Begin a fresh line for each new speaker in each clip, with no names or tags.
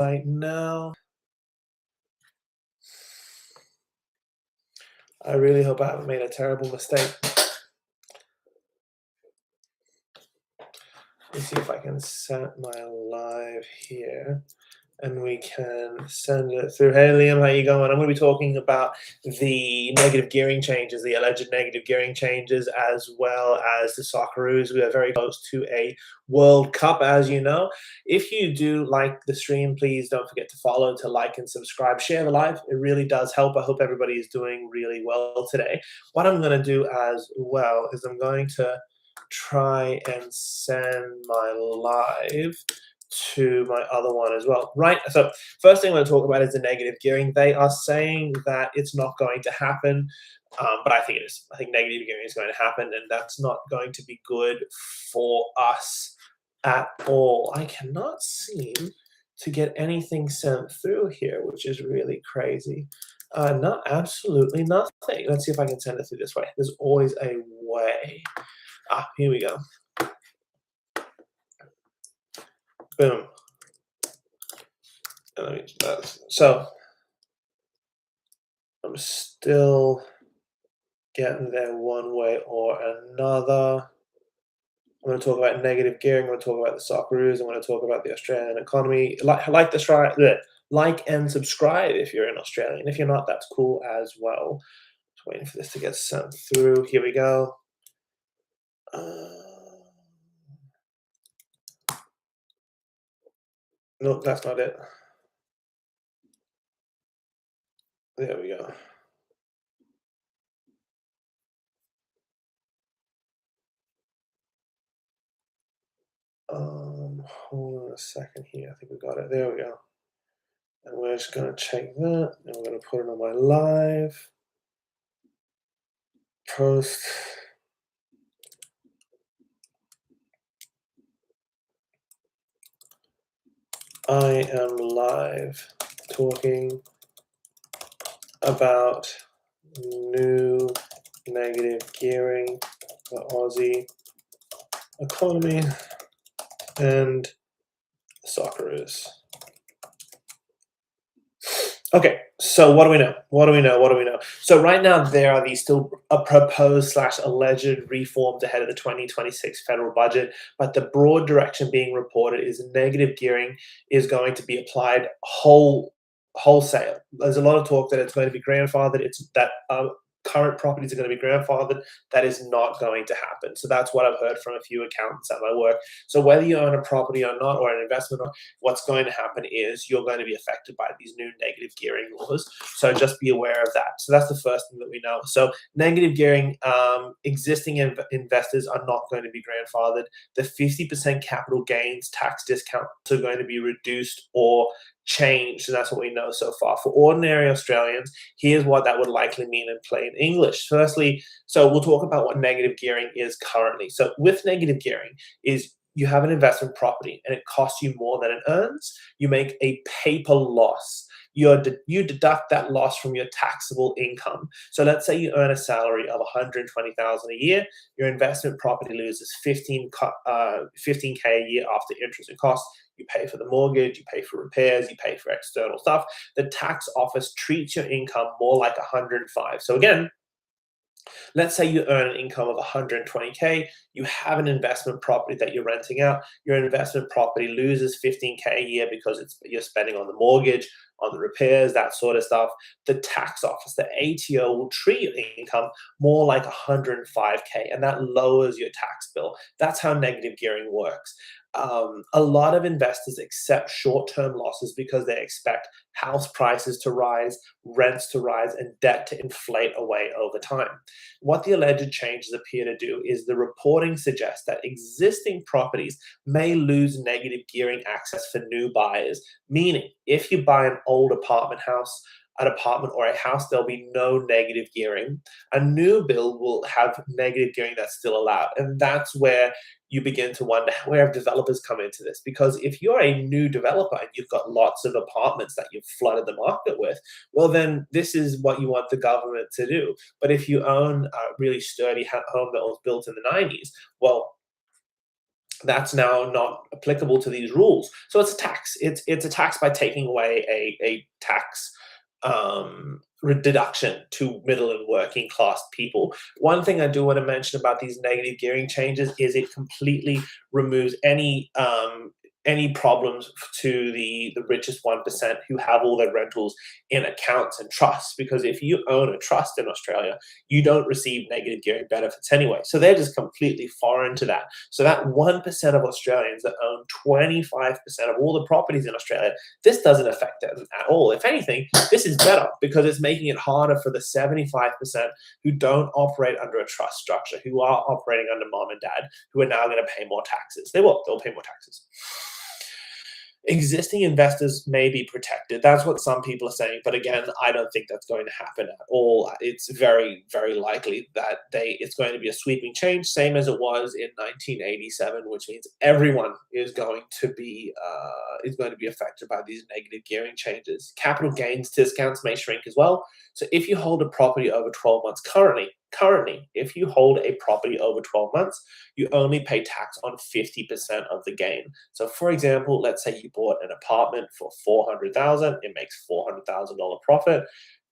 right now. I really hope I haven't made a terrible mistake. Let's see if I can set my live here and we can send it through. Hey Liam, how you going? I'm going to be talking about the negative gearing changes, the alleged negative gearing changes, as well as the Socceroos. We are very close to a World Cup, as you know. If you do like the stream, please don't forget to follow, to like and subscribe, share the live. It really does help. I hope everybody is doing really well today. What I'm going to do as well is I'm going to try and send my live to my other one as well. Right, so first thing I'm going to talk about is the negative gearing. They are saying that it's not going to happen, but I think it is. I think negative gearing is going to happen, and that's not going to be good for us at all. I cannot seem to get anything sent through here, which is really crazy. Not absolutely nothing. Let's see if I can send it through this way. There's always a way. Here we go. Boom. So I'm still getting there one way or another. I'm going to talk about negative gearing. I'm going to talk about the Socceroos. I'm going to talk about the Australian economy. Like and subscribe if you're in Australia. And if you're not, that's cool as well. Just waiting for this to get sent through. Here we go. No, that's not it. There we go. Hold on a second here. I think we got it. There we go. And we're just going to check that. And we're going to put it on my live post. I am live talking about new negative gearing, the Aussie economy, and Socceroos. Okay, so what do we know? So right now there are these still proposed / alleged reforms ahead of the 2026 federal budget, but the broad direction being reported is negative gearing is going to be applied wholesale. There's a lot of talk that it's going to be grandfathered. It's that current properties are going to be grandfathered. That is not going to happen. So that's what I've heard from a few accountants at my work. So whether you own a property or not, or an investment, what's going to happen is you're going to be affected by these new negative gearing laws. So just be aware of that. So that's the first thing that we know. So negative gearing, existing investors are not going to be grandfathered. The 50% capital gains tax discounts are going to be reduced or changed, and that's what we know so far. For ordinary Australians, here's what that would likely mean in plain English. Firstly, so we'll talk about what negative gearing is currently. So with negative gearing is you have an investment property and it costs you more than it earns. You make a paper loss. You deduct that loss from your taxable income. So let's say you earn a salary of $120,000 a year. Your investment property loses 15K a year after interest and costs. You pay for the mortgage, you pay for repairs, you pay for external stuff. The tax office treats your income more like 105. So again, let's say you earn an income of 120K, you have an investment property that you're renting out, your investment property loses 15K a year because you're spending on the mortgage, on the repairs, that sort of stuff. The tax office, the ATO, will treat your income more like 105K, and that lowers your tax bill. That's how negative gearing works. A lot of investors accept short-term losses because they expect house prices to rise, rents to rise, and debt to inflate away over time. What the alleged changes appear to do is the reporting suggests that existing properties may lose negative gearing access for new buyers, meaning if you buy an old apartment or a house, there'll be no negative gearing. A new build will have negative gearing that's still allowed. And that's where you begin to wonder, where have developers come into this? Because if you're a new developer and you've got lots of apartments that you've flooded the market with, well, then this is what you want the government to do. But if you own a really sturdy home that was built in the 90s, well, That's now not applicable to these rules. So it's a tax. It's a tax by taking away a tax deduction to middle and working class people. One thing I do want to mention about these negative gearing changes is it completely removes any problems to the richest 1% who have all their rentals in accounts and trusts. Because if you own a trust in Australia, you don't receive negative gearing benefits anyway. So they're just completely foreign to that. So that 1% of Australians that own 25% of all the properties in Australia, this doesn't affect them at all. If anything, this is better because it's making it harder for the 75% who don't operate under a trust structure, who are operating under mom and dad, who are now going to pay more taxes. They'll pay more taxes. Existing investors may be protected. That's what some people are saying. But again, I don't think that's going to happen at all. It's very, very likely that it's going to be a sweeping change, same as it was in 1987, which means everyone is going to be affected by these negative gearing changes. Capital gains discounts may shrink as well. So if you hold a property over 12 months currently, if you hold a property over 12 months, you only pay tax on 50% of the gain. So for example, let's say you bought an apartment for 400,000, it makes $400,000 profit.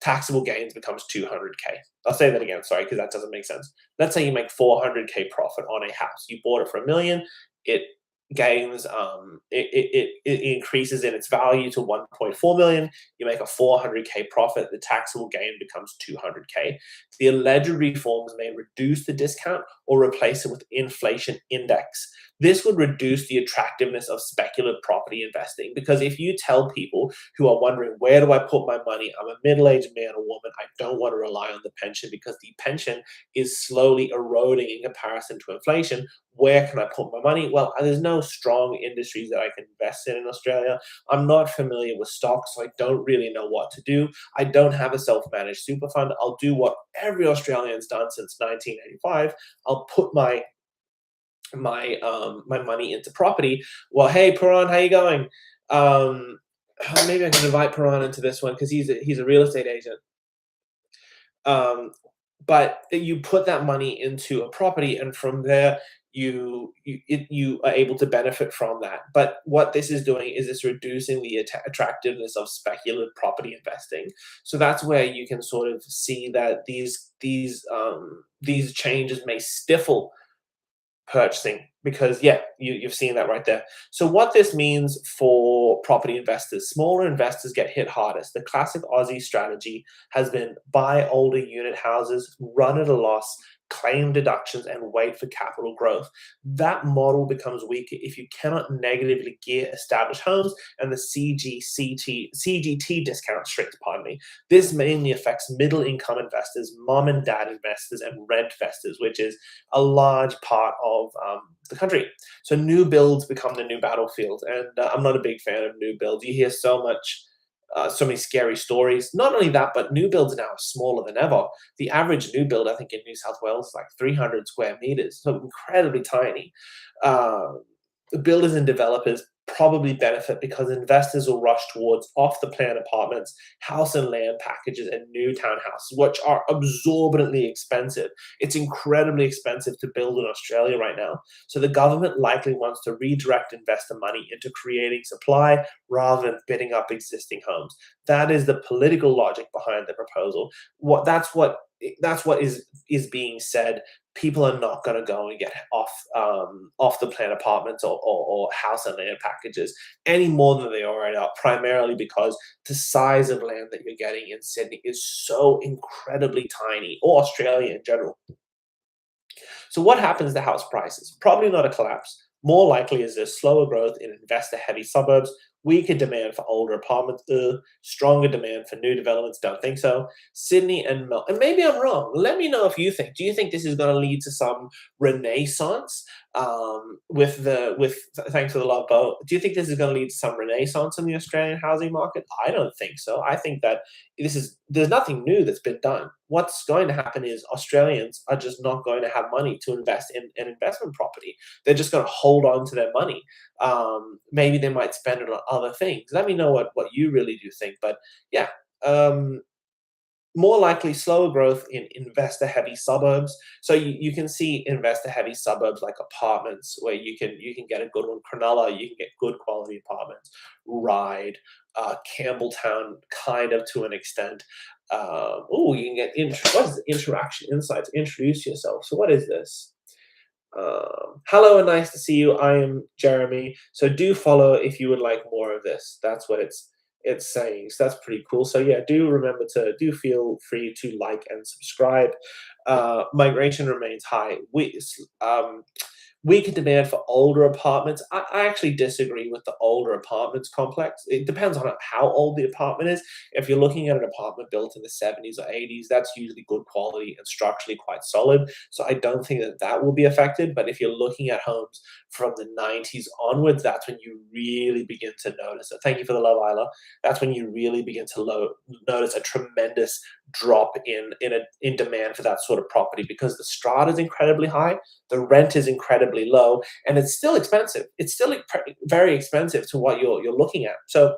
Taxable gains becomes 200K. I'll say that again, sorry, because that doesn't make sense. Let's say you make 400K profit on a house. You bought it for a million, it gains it increases in its value to 1.4 million. You make a 400K profit, the taxable gain becomes 200K. The alleged reforms may reduce the discount or replace it with inflation index. This would reduce the attractiveness of speculative property investing, because if you tell people who are wondering, where do I put my money? I'm a middle-aged man or woman. I don't want to rely on the pension because the pension is slowly eroding in comparison to inflation. Where can I put my money? Well, there's no strong industries that I can invest in Australia. I'm not familiar with stocks, so I don't really know what to do. I don't have a self-managed super fund. I'll do what every Australian's done since 1985. I'll put my money into property. Well, hey, Paran, how you going? Um, maybe I can invite Paran into this one because he's a real estate agent. Um, but you put that money into a property, and from there you are able to benefit from that. But what this is doing is it's reducing the attractiveness of speculative property investing. So that's where you can sort of see that these changes may stifle purchasing, because yeah, you've seen that right there. So what this means for property investors: smaller investors get hit hardest. The classic Aussie strategy has been buy older unit houses, run at a loss, claim deductions, and wait for capital growth. That model becomes weaker if you cannot negatively gear established homes and the CGT discount shrinks, pardon me. This mainly affects middle income investors, mom and dad investors, and rent investors, which is a large part of the country. So new builds become the new battlefield, and I'm not a big fan of new builds. You hear so many scary stories. Not only that, but new builds now are smaller than ever. The average new build, I think, in New South Wales is like 300 square meters, so incredibly tiny. Uh, the builders and developers probably benefit because investors will rush towards off-the-plan apartments, house and land packages, and new townhouses, which are absorbently expensive. It's incredibly expensive to build in Australia right now. So the government likely wants to redirect investor money into creating supply rather than bidding up existing homes. That is the political logic behind the proposal. That's what is being said. People are not going to go and get off the plan apartments or house and land packages any more than they already are, primarily because the size of land that you're getting in Sydney is so incredibly tiny, or Australia in general. So what happens to house prices? Probably not a collapse. More likely is there's slower growth in investor-heavy suburbs, weaker demand for older apartments, stronger demand for new developments. Don't think so. Sydney and Melbourne, and maybe I'm wrong. Let me know if you think. Do you think this is going to lead to some renaissance with thanks for the love boat? Do you think this is going to lead to some renaissance in the Australian housing market? I don't think so. I think that there's nothing new that's been done. What's going to happen is Australians are just not going to have money to invest in an investment property. They're just going to hold on to their money. Maybe they might spend it on other things. Let me know what you really do think. But yeah, more likely slower growth in investor-heavy suburbs. So you can see investor-heavy suburbs like apartments where you can get a good one. Cronulla, you can get good quality apartments. Ryde, Campbelltown, kind of to an extent. Oh, you can get what is interaction insights? Introduce yourself. So what is this? Hello and nice to see you. I am Jeremy. So do follow if you would like more of this. That's what it's saying. So that's pretty cool. So yeah, do feel free to like and subscribe. Migration remains high. Weaker demand for older apartments. I actually disagree with the older apartments complex. It depends on how old the apartment is. If you're looking at an apartment built in the 70s or 80s, that's usually good quality and structurally quite solid. So I don't think that that will be affected. But if you're looking at homes from the 90s onwards, that's when you really begin to notice it. Thank you for the love, Isla. That's when you really begin to notice a tremendous drop in demand for that sort of property because the strata is incredibly high, the rent is incredibly low, and it's still expensive. It's still very expensive to what you're looking at. So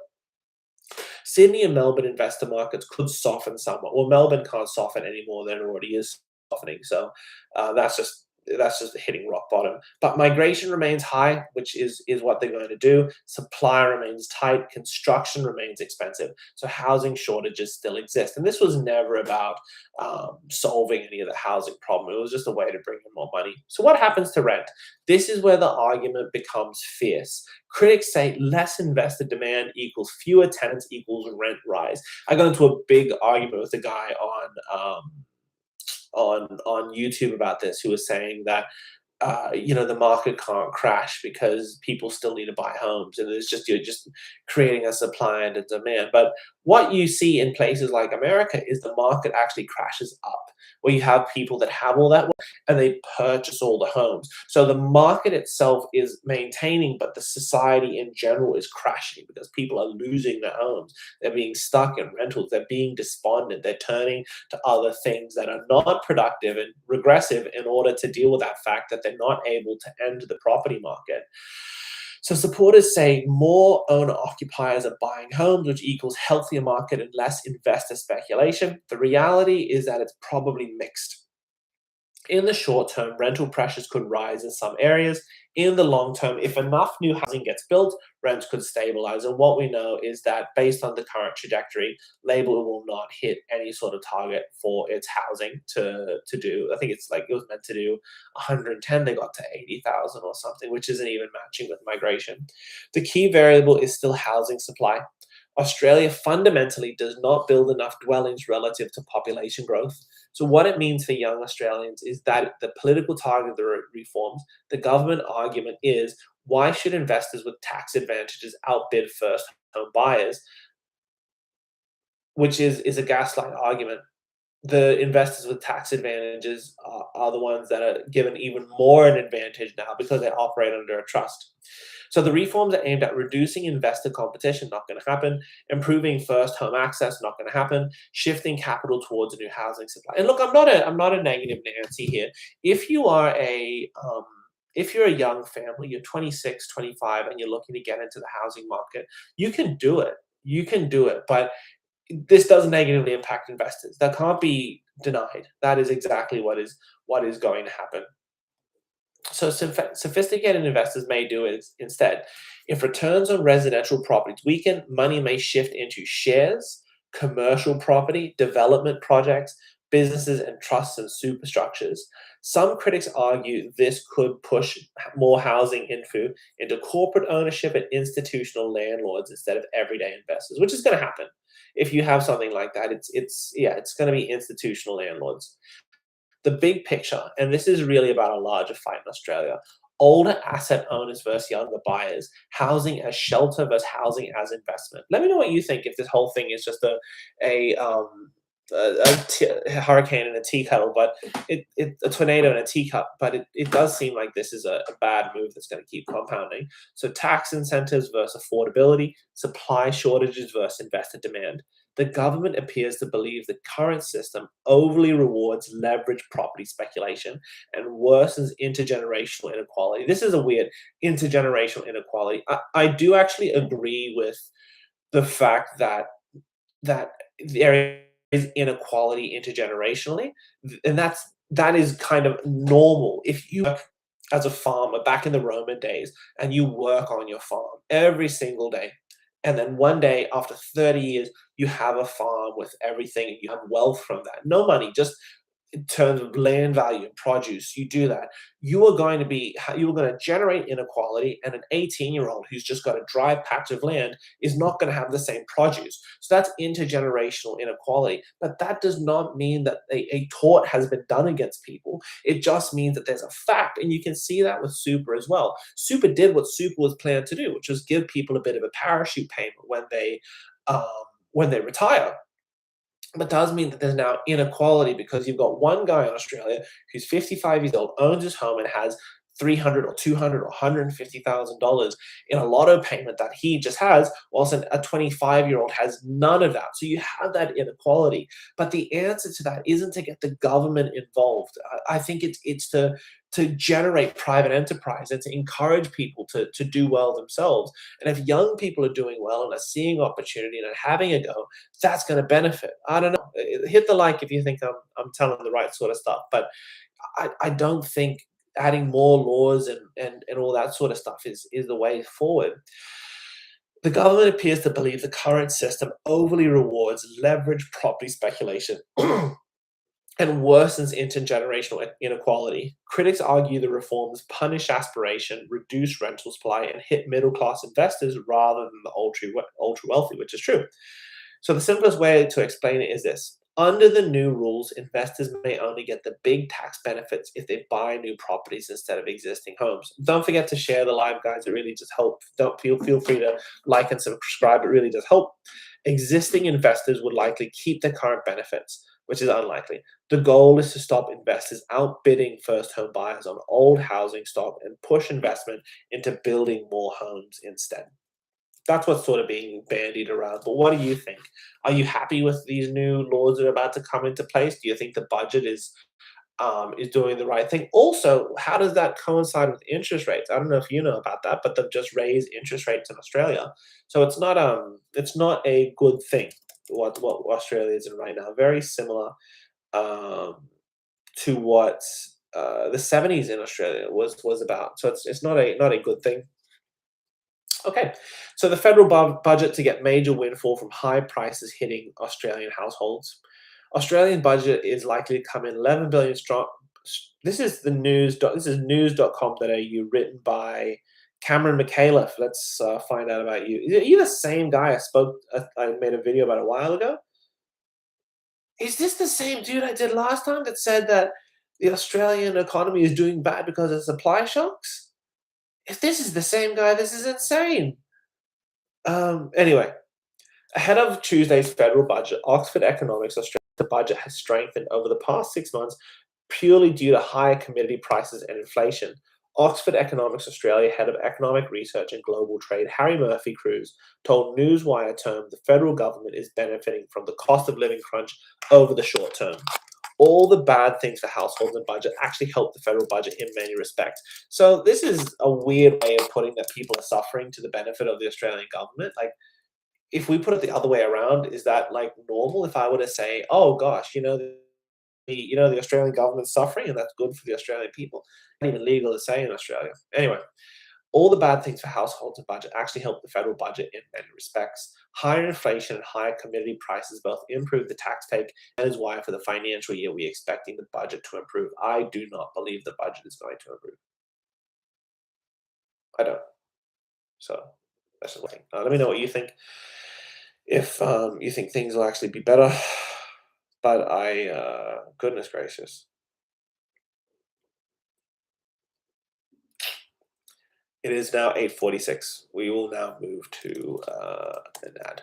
Sydney and Melbourne investor markets could soften somewhat. Well, Melbourne can't soften any more than it already is softening. So that's just hitting rock bottom. But migration remains high, which is what they're going to do. Supply remains tight. Construction remains expensive. So housing shortages still exist. And this was never about solving any of the housing problem. It was just a way to bring in more money. So what happens to rent? This is where the argument becomes fierce. Critics say less investor demand equals fewer tenants equals rent rise. I got into a big argument with a guy on YouTube about this who was saying that the market can't crash because people still need to buy homes, and you're just creating a supply and a demand. But what you see in places like America is the market actually crashes up, where you have people that have all that wealth and they purchase all the homes. So the market itself is maintaining, but the society in general is crashing because people are losing their homes. They're being stuck in rentals. They're being despondent. They're turning to other things that are not productive and regressive in order to deal with that fact that they're not able to enter the property market. So supporters say more owner occupiers are buying homes, which equals healthier market and less investor speculation. The reality is that it's probably mixed. In the short term, rental pressures could rise in some areas. In the long term, if enough new housing gets built, rents could stabilize. And what we know is that based on the current trajectory, Labor will not hit any sort of target for its housing to do. I think it was meant to do 110, they got to 80,000 or something, which isn't even matching with migration. The key variable is still housing supply. Australia fundamentally does not build enough dwellings relative to population growth. So what it means for young Australians is that the political target of the reforms, the government argument is, why should investors with tax advantages outbid first home buyers? Which is a gaslight argument. The investors with tax advantages are the ones that are given even more an advantage now because they operate under a trust. So the reforms are aimed at reducing investor competition, not going to happen. Improving first home access, not going to happen. Shifting capital towards a new housing supply. And look, I'm not a negative Nancy here. If you are if you're a young family, you're 26, 25, and you're looking to get into the housing market, you can do it. You can do it, but this does negatively impact investors. That can't be denied. That is exactly what is going to happen. So sophisticated investors may do it instead. If returns on residential properties weaken, money may shift into shares, commercial property, development projects, businesses and trusts and superstructures. Some critics argue this could push more housing into corporate ownership and institutional landlords instead of everyday investors, which is going to happen. If you have something like that, it's going to be institutional landlords. The big picture, and this is really about a larger fight in Australia, older asset owners versus younger buyers, housing as shelter versus housing as investment. Let me know what you think if this whole thing is just a hurricane in a tea kettle, but a tornado in a teacup. But it does seem like this is a bad move that's going to keep compounding. So tax incentives versus affordability, supply shortages versus investor demand. The government appears to believe the current system overly rewards leveraged property speculation and worsens intergenerational inequality. This is a weird intergenerational inequality. I do actually agree with the fact that there is inequality intergenerationally, and that is kind of normal. If you work as a farmer back in the Roman days and you work on your farm every single day, and then one day after 30 years you have a farm with everything and you have wealth from that. No money, just in terms of land value and produce, you do that, you are going to generate inequality, and an 18-year-old who's just got a dry patch of land is not going to have the same produce. So that's intergenerational inequality. But that does not mean that a tort has been done against people. It just means that there's a fact, and you can see that with super as well. Super did what super was planned to do, which was give people a bit of a parachute payment um, when they retire. But does mean that there's now inequality because you've got one guy in Australia who's 55 years old, owns his home, and has 300 or 200 or $150,000 in a lotto payment that he just has, whilst a 25-year-old has none of that. So you have that inequality. But the answer to that isn't to get the government involved. I think it's to generate private enterprise and to encourage people to do well themselves. And if young people are doing well and are seeing opportunity and are having a go, that's going to benefit. I don't know. Hit the like if you think I'm telling the right sort of stuff. But I don't think adding more laws and all that sort of stuff is the way forward. The government appears to believe the current system overly rewards leveraged property speculation and worsens intergenerational inequality. Critics argue the reforms punish aspiration, reduce rental supply, and hit middle class investors rather than the ultra wealthy, which is true. So the simplest way to explain it is this. Under the new rules, investors may only get the big tax benefits if they buy new properties instead of existing homes. Don't forget to share the live, guys. It really just helps. Don't feel free to like and subscribe. It really does help. Existing investors would likely keep their current benefits, which is unlikely. The goal is to stop investors outbidding first home buyers on old housing stock and push investment into building more homes instead. That's what's sort of being bandied around. But what do you think? Are you happy with these new laws that are about to come into place? Do you think the budget is doing the right thing? Also, how does that coincide with interest rates? I don't know if you know about that, but they've just raised interest rates in Australia, so it's not a good thing. What Australia is in right now, very similar um, to what the 70s in Australia was about. So it's not a good thing. Okay, so the federal budget to get major windfall from high prices hitting Australian households. Australian budget is likely to come in 11 billion strong. This is the news. This is news.com.au, written by Cameron McAuliffe. Let's find out about you. Are you the same guy I made a video about a while ago? Is this the same dude I did last time that said that the Australian economy is doing bad because of supply shocks? If this is the same guy, this is insane. Anyway, ahead of Tuesday's federal budget, Oxford Economics Australia the budget has strengthened over the past 6 months purely due to higher commodity prices and inflation. Oxford Economics Australia head of economic research and global trade Harry Murphy-Cruz told Newswire term the federal government is benefiting from the cost of living crunch over the short term. All the bad things for households and budget actually help the federal budget in many respects. So this is a weird way of putting that people are suffering to the benefit of the Australian government. Like, if we put it the other way around, is that like normal? If I were to say, "Oh gosh, the Australian government's suffering, and that's good for the Australian people," not even legal to say in Australia. Anyway, all the bad things for households and budget actually help the federal budget in many respects. Higher inflation and higher commodity prices both improve the tax take, and is why for the financial year we're expecting the budget to improve. I do not believe the budget is going to improve. I don't. So that's the thing. Let me know what you think. If you think things will actually be better, but goodness gracious, it is now 8:46. We will now move to an ad.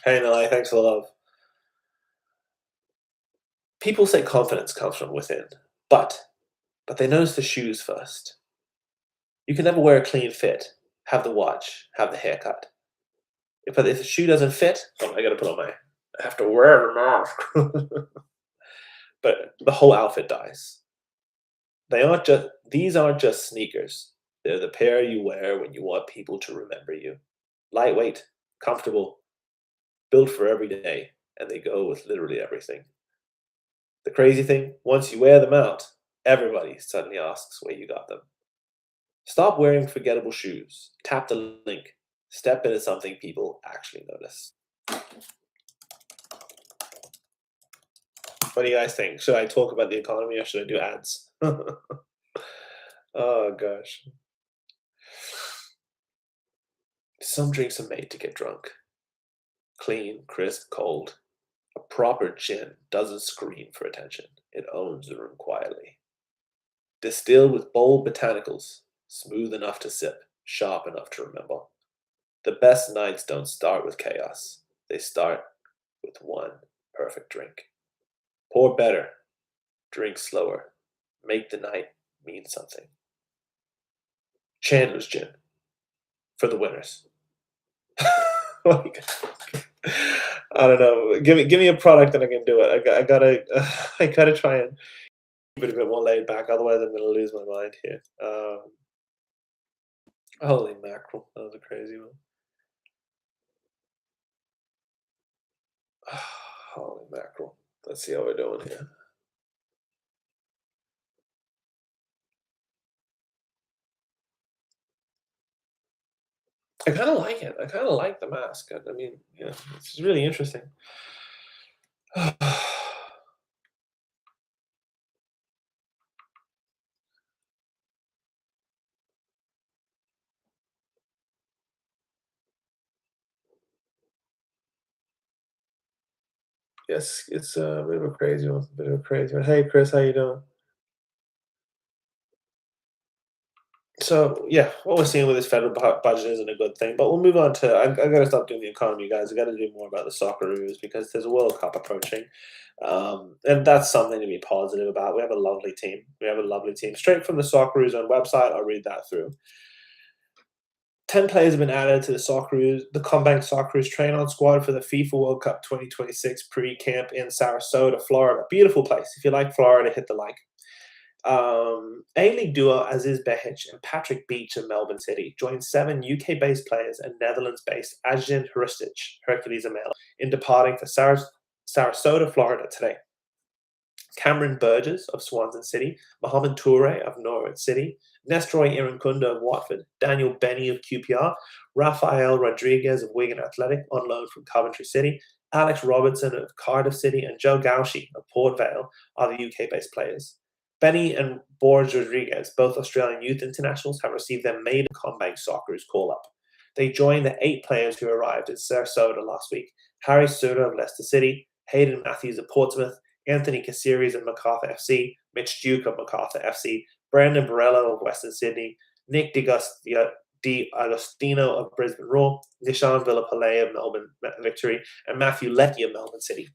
Hey, Nalai, thanks for the love. People say confidence comes from within, but they notice the shoes first. You can never wear a clean fit, have the watch, have the haircut. But if the shoe doesn't fit, oh, I have to wear the mask. But the whole outfit dies. These aren't just sneakers. They're the pair you wear when you want people to remember you. Lightweight, comfortable, built for every day, and they go with literally everything. The crazy thing, once you wear them out, everybody suddenly asks where you got them. Stop wearing forgettable shoes. Tap the link. Step into something people actually notice. What do you guys think? Should I talk about the economy or should I do ads? Oh gosh. Some drinks are made to get drunk. Clean, crisp, cold. A proper gin doesn't scream for attention. It owns the room quietly. Distilled with bold botanicals, smooth enough to sip, sharp enough to remember. The best nights don't start with chaos. They start with one perfect drink. Pour better, drink slower. Make the night mean something. Chandler's Gin for the winners. Like, I don't know. Give me a product and I can do it. I gotta I gotta try and keep it a bit more laid back. Otherwise, I'm gonna lose my mind here. Holy mackerel, that was a crazy one. Holy mackerel. Let's see how we're doing here. I kind of like it. I kind of like the mask. I mean, yeah, it's really interesting. Yes, it's a bit of a crazy one. Bit of a crazy one. Hey, Chris, how you doing? So yeah, what we're seeing with this federal budget isn't a good thing. But we'll move on to. I got to stop doing the economy, guys. I got to do more about the soccer reviews because there's a World Cup approaching, and that's something to be positive about. We have a lovely team. We have a lovely team. Straight from the Socceroos on website, I'll read that through. 10 players have been added to the Combank Socceroos train-on squad for the FIFA World Cup 2026 pre-camp in Sarasota, Florida. Beautiful place. If you like Florida, hit the like. A-League duo Aziz Behic and Patrick Beach of Melbourne City joined 7 UK-based players and Netherlands-based Ajin Hristic, Hercules Amel, in departing for Sarasota, Florida today. Cameron Burgess of Swansea City, Mohamed Toure of Norwich City, Nestroy Irankunda of Watford, Daniel Benny of QPR, Rafael Rodriguez of Wigan Athletic on loan from Coventry City, Alex Robertson of Cardiff City, and Joe Gauchi of Port Vale are the UK-based players. Benny and Borges Rodriguez, both Australian youth internationals, have received their maiden Combank Socceroos call-up. They joined the 8 players who arrived at Sarasota last week: Harry Suter of Leicester City, Hayden Matthews of Portsmouth, Anthony Caceres of Macarthur FC, Mitch Duke of Macarthur FC, Brandon Borello of Western Sydney, Nick Di Agostino of Brisbane Roar, Nishan Villapalay of Melbourne Victory, and Matthew Leckie of Melbourne City.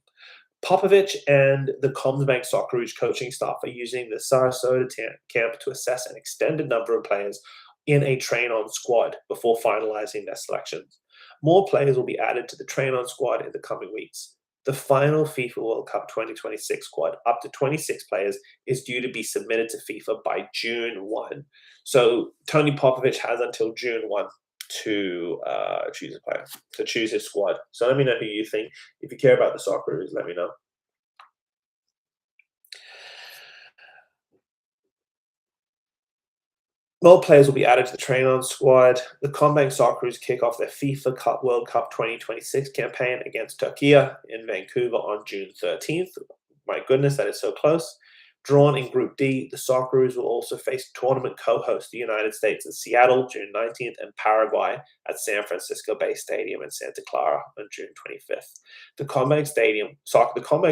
Popovich and the Combank Socceroos coaching staff are using the Sarasota camp to assess an extended number of players in a train-on squad before finalizing their selections. More players will be added to the train-on squad in the coming weeks. The final FIFA World Cup 2026 squad, up to 26 players, is due to be submitted to FIFA by June 1. So Tony Popovich has until June 1 to choose a player, to choose his squad. So let me know who you think. If you care about the Socceroos, let me know. More players will be added to the train-on squad. The Combank Socceroos kick off their FIFA Cup World Cup 2026 campaign against Turkey in Vancouver on June 13th. My goodness, that is so close. Drawn in Group D, the Socceroos will also face tournament co-host the United States in Seattle June 19th and Paraguay at San Francisco Bay Stadium in Santa Clara on June 25th. The Combank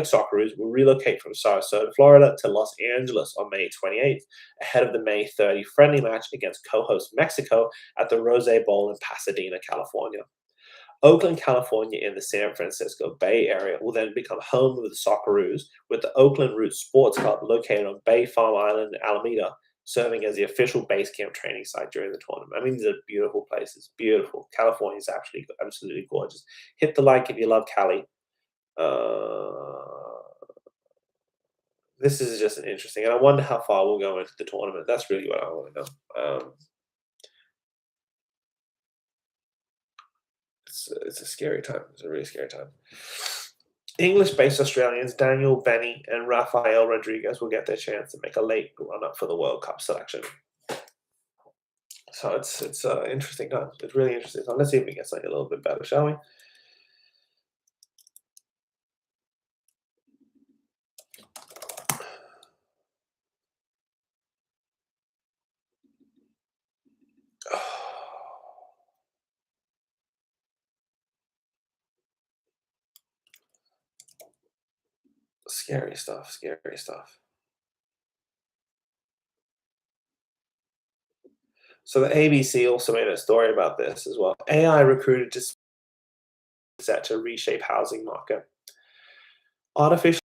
Socceroos will relocate from Sarasota, Florida to Los Angeles on May 28th, ahead of the May 30 friendly match against co-host Mexico at the Rose Bowl in Pasadena, California. Oakland, California, in the San Francisco Bay Area will then become home of the Socceroos, with the Oakland Roots Sports Club located on Bay Farm Island in Alameda serving as the official base camp training site during the tournament. I mean, these are beautiful places. Beautiful. California is actually absolutely gorgeous. Hit the like if you love Cali. Uh, this is just an interesting, and I wonder how far we'll go into the tournament. That's really what I want to know. it's a scary time. It's a really scary time. English-based Australians Daniel Benny and Rafael Rodriguez will get their chance to make a late run-up for the World Cup selection. So it's interesting time. It's really interesting. So let's see if we get something a little bit better, shall we? Scary stuff. Scary stuff. So the ABC also made a story about this as well. AI recruited to set to reshape housing market. Artificial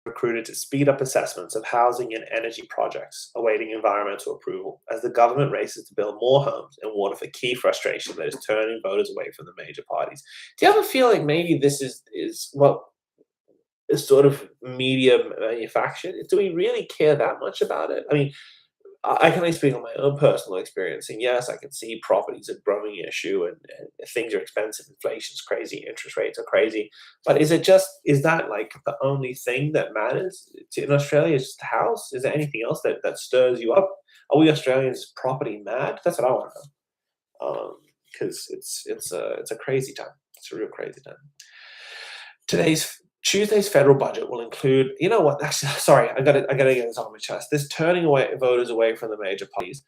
recruited to speed up assessments of housing and energy projects awaiting environmental approval as the government races to build more homes and water for key frustration that is turning voters away from the major parties. Do you ever feel like maybe this is what is sort of media manufactured? Do we really care that much about it? I mean, I can only speak on my own personal experience, and yes, I can see property is a growing issue, and things are expensive, inflation's crazy, interest rates are crazy. But is that like the only thing that matters in Australia? Is just the house? Is there anything else that stirs you up? Are we Australians property mad? That's what I want to know. Because it's a crazy time. It's a real crazy time. Tuesday's federal budget will include, you know what? Actually, sorry, I gotta get this on my chest. This turning away voters away from the major parties.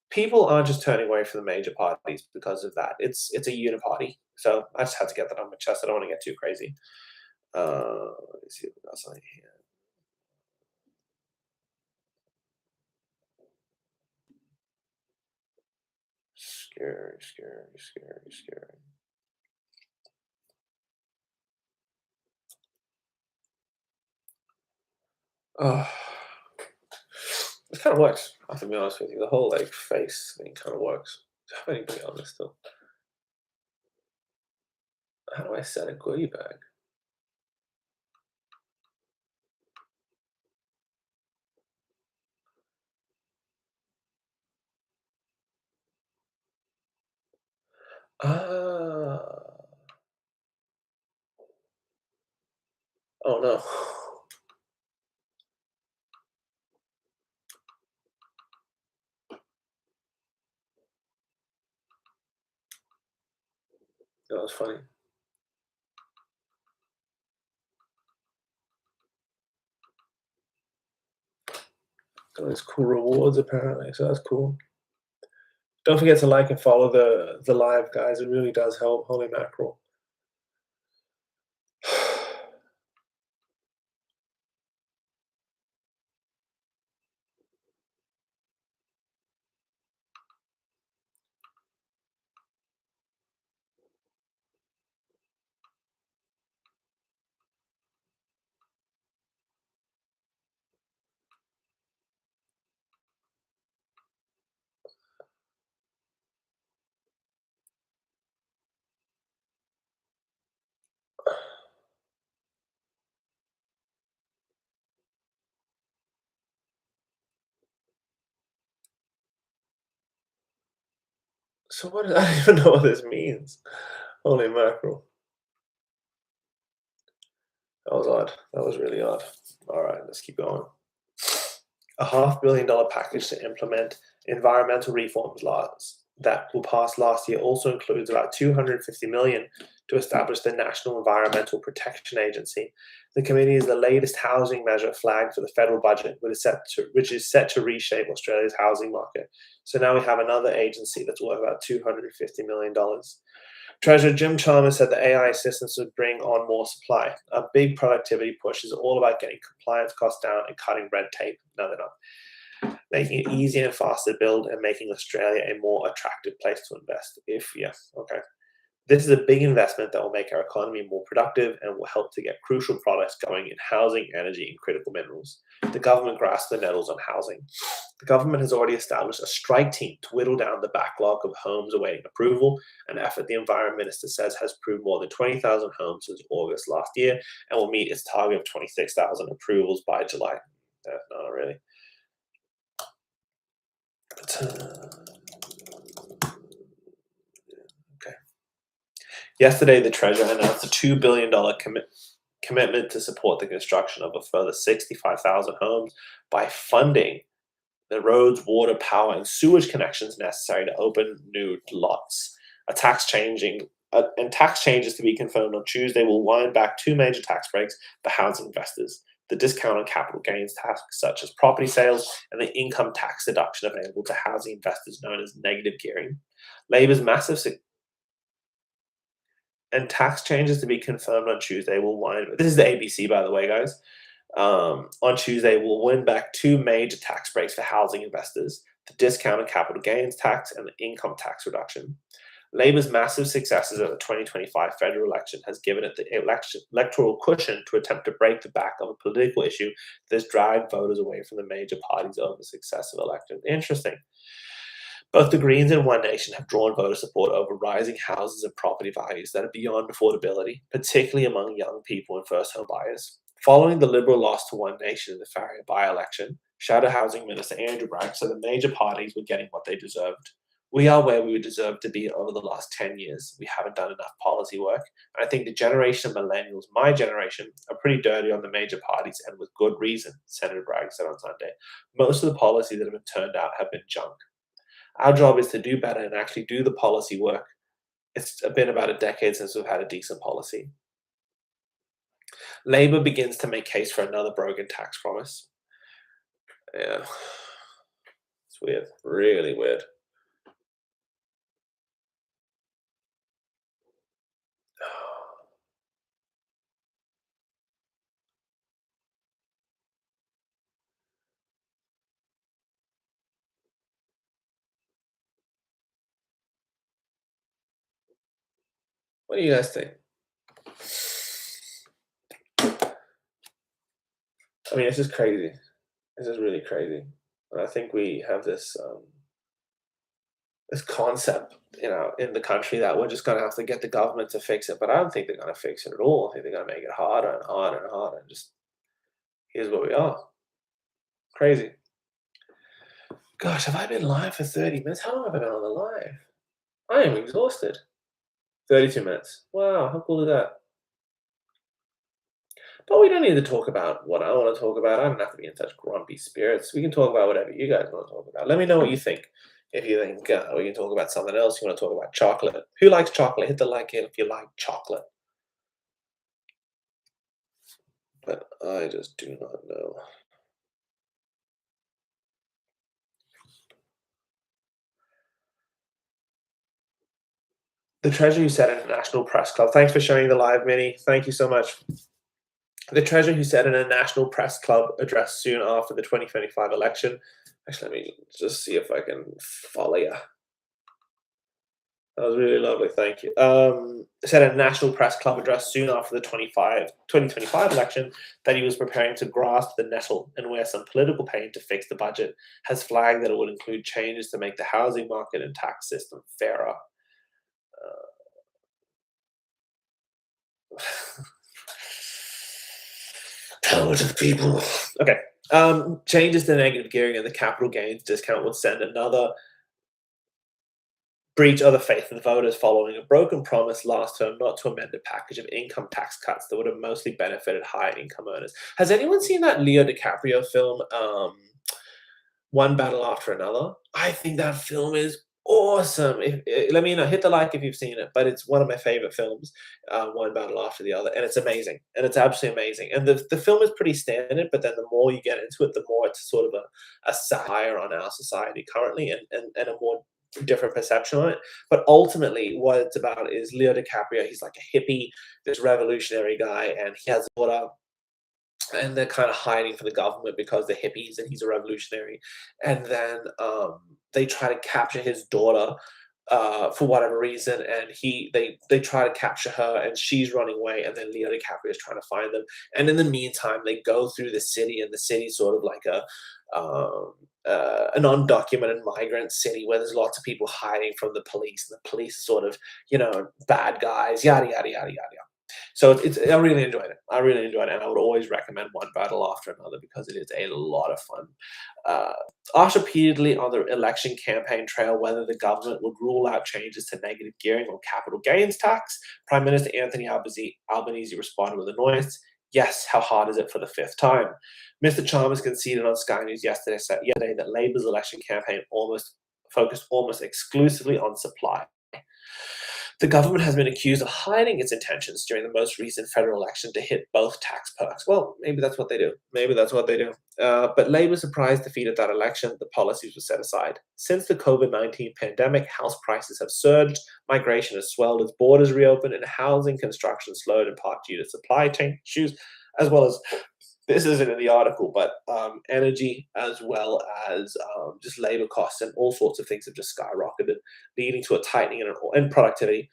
People aren't just turning away from the major parties because of that. It's a uniparty. So I just had to get that on my chest. I don't want to get too crazy. Let me see if we got something here. Scary, scary, scary, scary. Oh, it kind of works. I have to be honest with you. The whole like face thing kind of works. How do you be honest though? How do I set a goodie bag? Ah, oh no. That was funny. Got these cool rewards apparently, so that's cool. Don't forget to like and follow the live, guys. It really does help. Holy mackerel. So what? I don't even know what this means. Holy mackerel. That was odd. That was really odd. All right, let's keep going. A $500 million package to implement environmental reforms laws that will pass last year also includes about 250 million to establish the National Environmental Protection Agency. The committee is the latest housing measure flagged for the federal budget, which is set to reshape Australia's housing market. So now we have another agency that's worth about $250 million. Treasurer Jim Chalmers said that AI assistance would bring on more supply. A big productivity push is all about getting compliance costs down and cutting red tape. No, they're not. Making it easier and faster to build and making Australia a more attractive place to invest. Okay. This is a big investment that will make our economy more productive and will help to get crucial products going in housing, energy, and critical minerals. The government grasps the nettles on housing. The government has already established a strike team to whittle down the backlog of homes awaiting approval, an effort the Environment Minister says has approved more than 20,000 homes since August last year and will meet its target of 26,000 approvals by July. Not really. But, okay. Yesterday, the Treasurer announced a $2 billion commitment to support the construction of a further 65,000 homes by funding the roads, water, power, and sewage connections necessary to open new lots. A tax changing and tax changes to be confirmed on Tuesday will wind back two major tax breaks for housing investors: the discount on capital gains tax, such as property sales, and the income tax deduction available to housing investors, known as negative gearing. Labor's massive and tax changes to be confirmed on Tuesday will wind. This is the ABC, by the way, guys. On Tuesday, will win back two major tax breaks for housing investors: the discounted capital gains tax and the income tax reduction. Labour's massive successes at the 2025 federal election has given it the electoral cushion to attempt to break the back of a political issue that has dragged voters away from the major parties over successive elections. Interesting. Both the Greens and One Nation have drawn voter support over rising houses and property values that are beyond affordability, particularly among young people and first home buyers. Following the Liberal loss to One Nation in the Farrier by-election, Shadow Housing Minister Andrew Bragg said the major parties were getting what they deserved. We are where we deserve to be over the last 10 years. We haven't done enough policy work. And I think the generation of millennials, my generation, are pretty dirty on the major parties, and with good reason, Senator Bragg said on Sunday. Most of the policies that have been turned out have been junk. Our job is to do better and actually do the policy work. It's been about a decade since we've had a decent policy. Labour begins to make case for another broken tax promise. Yeah. It's weird. Really weird. What do you guys think? I mean, it's just crazy. This is really crazy. And I think we have this concept, in the country that we're just gonna have to get the government to fix it. But I don't think they're gonna fix it at all. I think they're gonna make it harder and harder and harder. And just here's where we are. Crazy. Gosh, have I been live for 30 minutes? How long have I been on the live? I am exhausted. 32 minutes. Wow, how cool is that? But we don't need to talk about what I want to talk about. I don't have to be in such grumpy spirits. We can talk about whatever you guys want to talk about. Let me know what you think. If you think we can talk about something else, you want to talk about chocolate. Who likes chocolate? Hit the like if you like chocolate. But I just do not know. The Treasurer who said in a National Press Club. Thanks for sharing the live, Minnie. Thank you so much. The Treasurer who said in a National Press Club address soon after the 2025 election. Actually, let me just see if I can follow you. That was really lovely, thank you. Said in a National Press Club address soon after the 2025 election that he was preparing to grasp the nettle and wear some political pain to fix the budget, has flagged that it would include changes to make the housing market and tax system fairer. Talented people. Okay. Changes to negative gearing and the capital gains discount would send another breach of the faith of the voters following a broken promise last term not to amend a package of income tax cuts that would have mostly benefited higher income earners. Has anyone seen that Leo DiCaprio film, One Battle After Another? I think that film is awesome. Let me know, hit the like if you've seen it, but it's one of my favorite films, One Battle After the Other, and it's amazing, and it's absolutely amazing. And the film is pretty standard, but then the more you get into it, the more it's sort of a satire on our society currently, and a more different perception on it. But ultimately, what it's about is Leo DiCaprio. He's like a hippie, this revolutionary guy, and he has a daughter, and they're kind of hiding from the government because they're hippies and he's a revolutionary. And then they try to capture his daughter for whatever reason, and they try to capture her, and she's running away, and then Leo DiCaprio is trying to find them. And in the meantime, they go through the city, and the city's sort of like an undocumented migrant city where there's lots of people hiding from the police, and the police are sort of, bad guys, yada yada yada yada. So I really enjoyed it. I really enjoyed it, and I would always recommend one battle after another because it is a lot of fun. Uh, Asked repeatedly on the election campaign trail whether the government would rule out changes to negative gearing or capital gains tax, Prime Minister Anthony Albanese responded with annoyance. Yes, how hard is it for the fifth time? Mr. Chalmers conceded on Sky News yesterday that Labour's election campaign focused almost exclusively on supply. The government has been accused of hiding its intentions during the most recent federal election to hit both tax perks. Well, maybe that's what they do. Maybe that's what they do. But Labour's surprise defeat at that election, the policies were set aside. Since the COVID-19 pandemic, house prices have surged, migration has swelled as borders reopened, and housing construction slowed in part due to supply chain issues, as well as this isn't in the article, but energy as well as just labor costs and all sorts of things have just skyrocketed, leading to a tightening in productivity,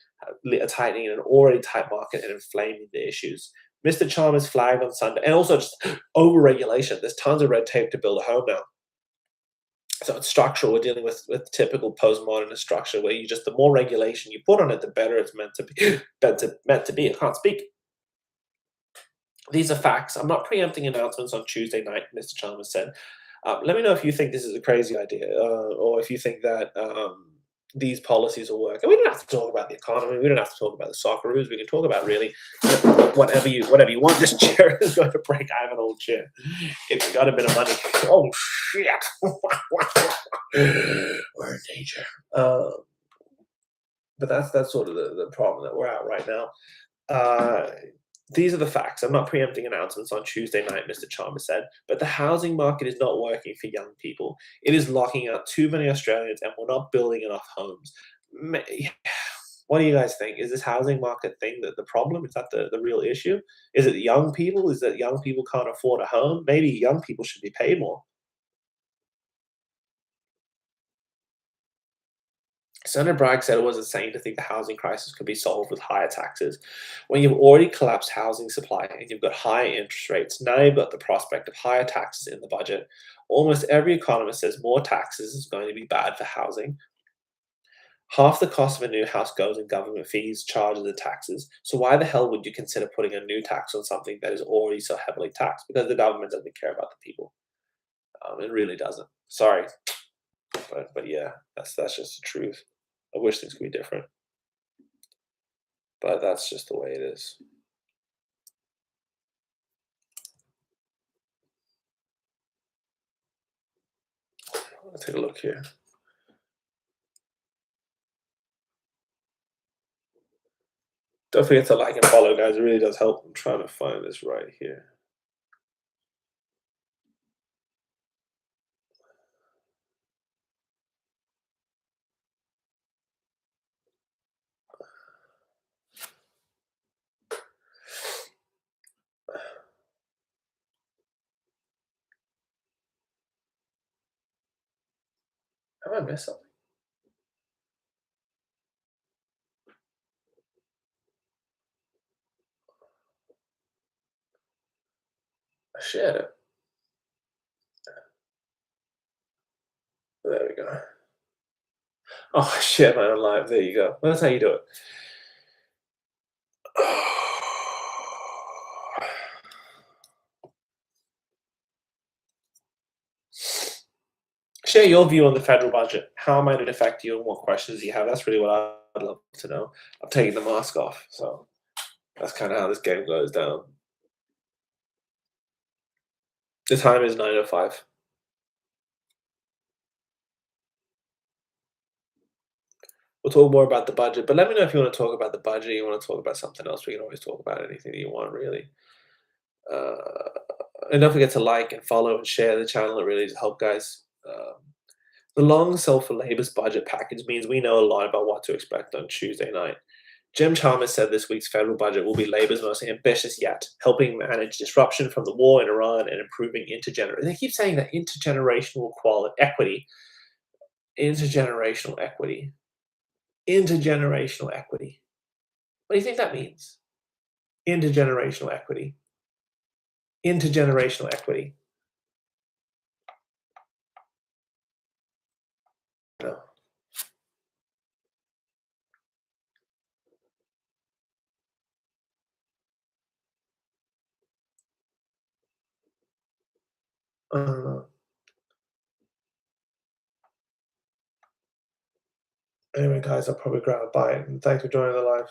a tightening in an already tight market and inflaming the issues. Mr. Chalmers flagged on Sunday, and also just over-regulation. There's tons of red tape to build a home now. So it's structural. We're dealing with typical postmodernist structure where you just the more regulation you put on it, the better it's meant to be. Meant to be. I can't speak. These are facts. I'm not preempting announcements on Tuesday night, Mr. Chalmers said. Let me know if you think this is a crazy idea, or if you think that these policies will work. And we don't have to talk about the economy. We don't have to talk about the Socceroos. We can talk about really whatever you want. This chair is going to break. I have an old chair. It's got a bit of money. Oh shit! We're in danger. But that's sort of the problem that we're at right now. These are the facts. I'm not preempting announcements on Tuesday night, Mr. Chalmers said, but the housing market is not working for young people. It is locking out too many Australians, and we're not building enough homes. What do you guys think? Is this housing market thing the problem? Is that the real issue? Is it young people? Is that young people can't afford a home? Maybe young people should be paid more. Senator Bragg said it was insane to think the housing crisis could be solved with higher taxes. When you've already collapsed housing supply and you've got higher interest rates, now you've got the prospect of higher taxes in the budget. Almost every economist says more taxes is going to be bad for housing. Half the cost of a new house goes in government fees, charges, and taxes. So why the hell would you consider putting a new tax on something that is already so heavily taxed? Because the government doesn't care about the people. It really doesn't. Sorry, but yeah, that's just the truth. I wish things could be different, but that's just the way it is. Let's take a look here. Don't forget to like and follow, guys. It really does help. I'm trying to find this right here. Have I missed something? I shared it. There we go. Oh shit, man, I'm live. There you go. That's how you do it. Share your view on the federal budget. How might it affect you, and what questions do you have? That's really what I'd love to know. I'm taking the mask off, so that's kind of how this game goes down. The time is 9:05. We'll talk more about the budget, but let me know if you want to talk about the budget. You want to talk about something else. We can always talk about anything that you want, really. Uh, and don't forget to like and follow and share the channel. It really does help, guys. The long sell for Labour's budget package means we know a lot about what to expect on Tuesday night. Jim Chalmers said this week's federal budget will be Labour's most ambitious yet, helping manage disruption from the war in Iran and improving intergenerational. They keep saying that intergenerational equity, intergenerational equity, intergenerational equity. What do you think that means? Intergenerational equity, intergenerational equity. No. Uh, anyway, guys, I'll probably grab a bite, and thanks for joining the live.